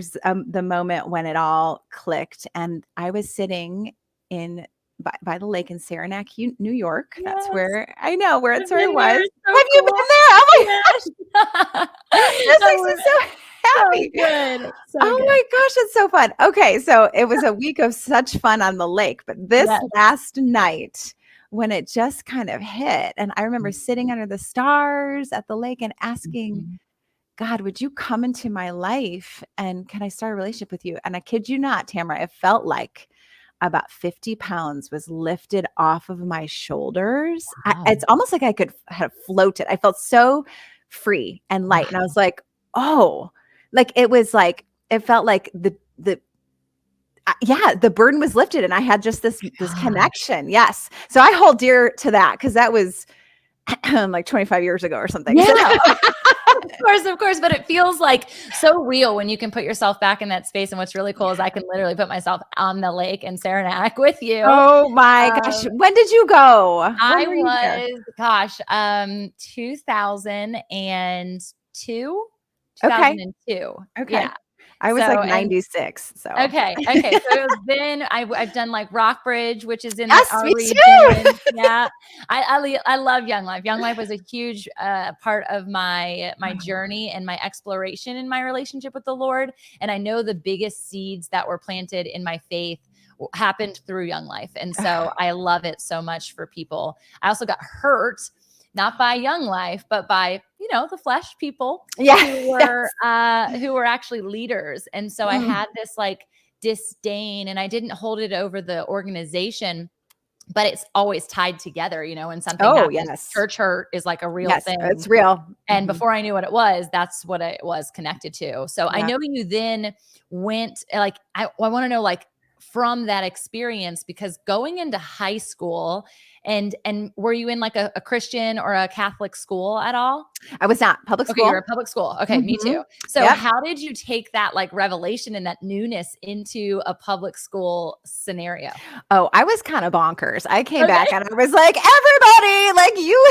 the moment when it all clicked, and I was sitting in by the lake in Saranac, New York. That's Yes. where I know where I've it's where it been was. there. It's so Have you cool. been there? Oh my Yes. gosh, this That makes me was so happy. so good. So Oh good. my gosh, it's so fun. Okay, so it was a week of such fun on the lake, but this Yes. last night when it just kind of hit, and I remember sitting under the stars at the lake and asking Mhm. God, would you come into my life and can I start a relationship with you? And I kid you not, Tamra, it felt like about 50 pounds was lifted off of my shoulders. Wow. It's almost like I could have floated. I felt so free and light. And I was like, oh, like it was like, it felt like yeah, the burden was lifted and I had just this Gosh. connection. Yes. So I hold dear to that because that was like 25 years ago or something. Yeah. Of course. But it feels like so real when you can put yourself back in that space. And what's really cool is I can literally put myself on the lake in Saranac with you. Oh my gosh. When did you go? When I were you there? was, 2002. Okay. 2002. Okay. Yeah. I was So, like and 96. So okay. So it was then I've done like Rockbridge, which is in yes, our me region. too. Yeah. I love Young Life. Young Life was a huge part of my journey and my exploration in my relationship with the Lord. And I know the biggest seeds that were planted in my faith happened through Young Life. And so I love it so much for people. I also got hurt not by Young Life, but by, the flesh people Yeah. who were actually leaders. And so I had this like disdain, and I didn't hold it over the organization, but it's always tied together, when something Oh, happens. yes. Church hurt is like a real Yes, thing. it's real. And before I knew what it was, that's what it was connected to. So I know you then went like, I want to know like from that experience, because going into high school and were you in like a Christian or a Catholic school at all? I was not public Okay, you're school. a public school. Okay, me too. So Yep. how did you take that like revelation and that newness into a public school scenario? Oh, I was kind of bonkers. I came back and I was like, everybody, like you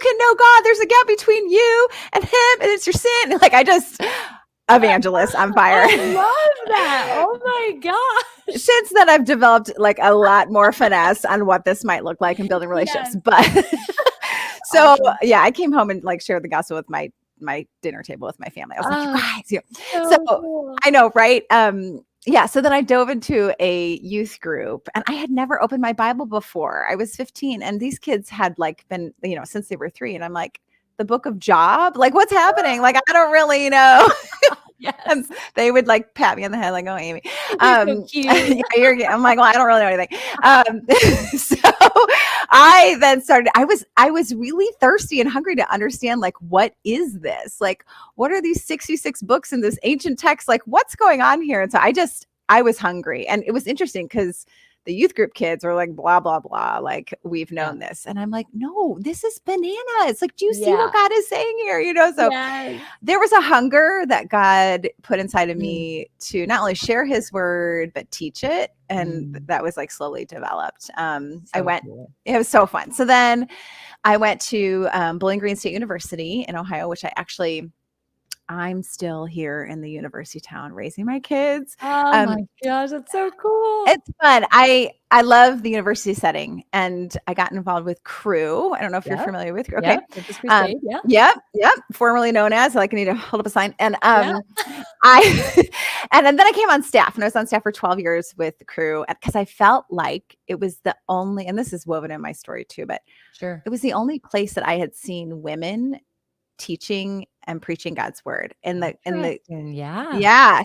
can know God. There's a gap between you and him, and it's your sin. Like evangelist on fire. I love that. Oh my gosh. Since then, I've developed like a lot more finesse on what this might look like in building relationships. But so yeah, I came home and like shared the gospel with my dinner table with my family. I was like, you guys, so cool. I know, right? Yeah. So then I dove into a youth group, and I had never opened my Bible before. I was 15, and these kids had like been, since they were 3, and I'm like, the book of Job, like what's happening? Like I don't really know. Yes. And they would like pat me on the head, like, "Oh, Amy." So cute. I'm like, well, I don't really know anything. So I then started. I was really thirsty and hungry to understand, like, what is this? Like, what are these 66 books in this ancient text? Like, what's going on here? And so I was hungry, and it was interesting because the youth group kids were like, blah, blah, blah. Like, we've known this. And I'm like, no, this is bananas. Like, do you see what God is saying here? So there was a hunger that God put inside of me to not only share his word, but teach it. And that was like slowly developed. It was so fun. So then I went to Bowling Green State University in Ohio, which I'm still here in the university town raising my kids. Oh my gosh, that's so cool. It's fun. I love the university setting, and I got involved with Crew. I don't know if you're familiar with Crew. Okay. Yep. Formerly known as, like, I need to hold up a sign. And and then I came on staff, and I was on staff for 12 years with Crew because I felt like it was the only, and this is woven in my story too, but it was the only place that I had seen women teaching and preaching God's word in the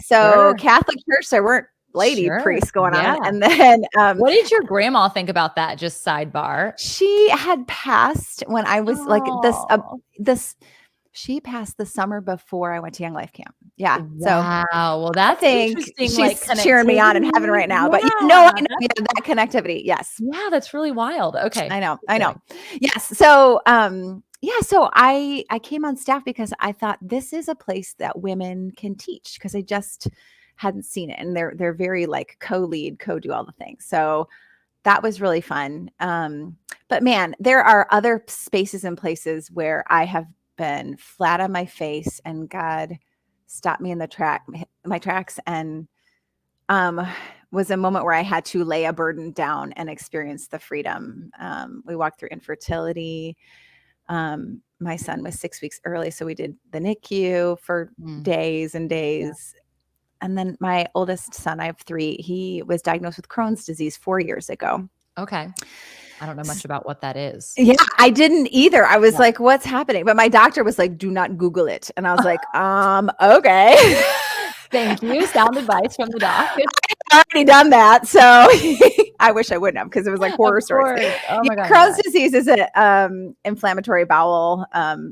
so Catholic Church, there weren't lady priests going on. And then what did your grandma think about that? Just sidebar. She had passed when I was like she passed the summer before I went to Young Life Camp. Yeah. Wow. Well, that's interesting. She's like cheering me on in heaven right now. But I know that connectivity. Yes. Yeah, that's really wild. Okay. I know. Yes. So so I came on staff because I thought this is a place that women can teach, because I just hadn't seen it. And they're very like co-lead, co-do all the things. So that was really fun. But man, there are other spaces and places where I have been flat on my face and God stopped me in my tracks, and was a moment where I had to lay a burden down and experience the freedom. We walked through infertility. My son was 6 weeks early, so we did the NICU for days and days. Yeah. And then my oldest son, I have 3, he was diagnosed with Crohn's disease 4 years ago. Okay. I don't know much about what that is. Yeah, I didn't either. I was like, what's happening? But my doctor was like, do not Google it. And I was like, okay. Thank you. Sound advice from the doc. I've already done that. So I wish I wouldn't have, because it was like horror stories. Oh my God. Crohn's disease is an inflammatory bowel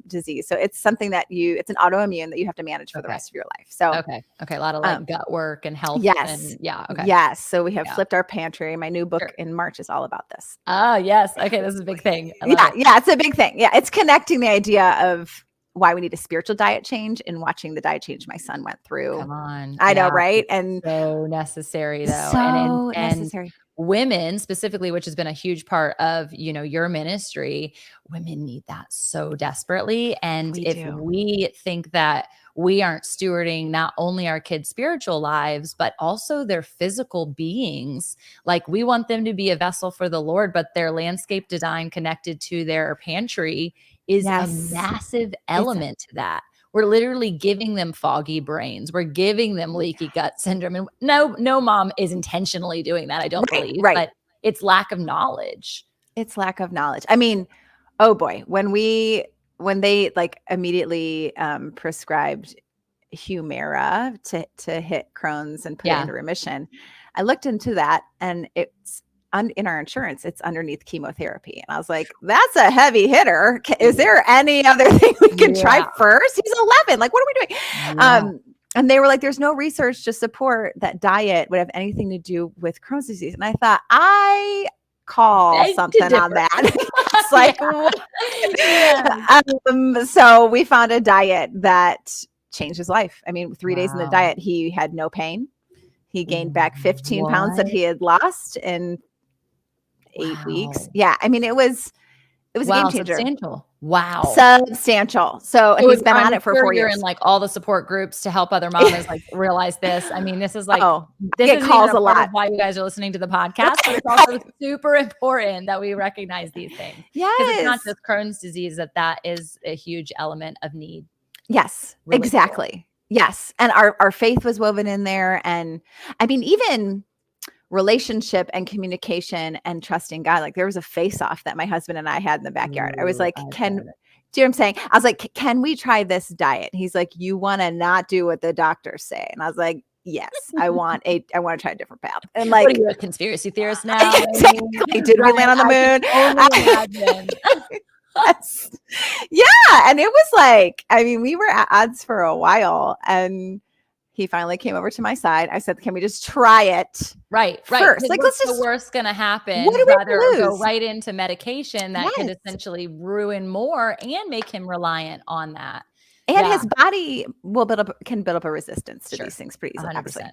disease. So it's something that it's an autoimmune that you have to manage for the rest of your life. So okay. A lot of like gut work and health. Yes. And, okay. Yes. So we have flipped our pantry. My new book in March is all about this. Oh, yes. Okay. This is a big thing. Yeah, it's a big thing. Yeah. It's connecting the idea of why we need a spiritual diet change and watching the diet change my son went through. Come on. I know, right? And so necessary though. So necessary. Women specifically, which has been a huge part of, your ministry, women need that so desperately. And we think that we aren't stewarding not only our kids' spiritual lives, but also their physical beings. Like, we want them to be a vessel for the Lord, but their landscape design connected to their pantry is a massive element to that. We're literally giving them foggy brains. We're giving them leaky gut syndrome. And no mom is intentionally doing that, I don't believe. Right. But it's lack of knowledge. It's lack of knowledge. I mean, oh boy, when they like immediately prescribed Humira to hit Crohn's and put it into remission, I looked into that, and it's in our insurance, it's underneath chemotherapy. And I was like, that's a heavy hitter. Is there any other thing we can try first? He's 11. Like, what are we doing? Yeah. And they were like, there's no research to support that diet would have anything to do with Crohn's disease. And I thought, I call something on that. It's like, so we found a diet that changed his life. I mean, 3 days in the diet, he had no pain. He gained back 15 pounds that he had lost in 8 weeks. Yeah. I mean, it was a game changer. Substantial. Substantial. So he's been on it for 4 years. You're in like all the support groups to help other mamas like realize this. I mean, this is like, this calls a lot. Why you guys are listening to the podcast, but it's also super important that we recognize these things. Yes. Because it's not just Crohn's disease, that is a huge element of need. Yes, really exactly. Cool. Yes. And our faith was woven in there. And I mean, even relationship and communication and trusting God. Like, there was a face-off that my husband and I had in the backyard. I was like, do you know what I'm saying? I was like, can we try this diet? He's like, you want to not do what the doctors say? And I was like, yes, I want to try a different path. And like, what are you, a conspiracy theorist now? Exactly. Did we land on the moon? Yeah. And it was like, I mean, we were at odds for a while, and he finally came over to my side. I said, can we just try it? Right. First, like, what's the worst going to happen? What do we lose? Go right into medication that could essentially ruin more and make him reliant on that. And his body can build up a resistance to these things pretty easily. 100%.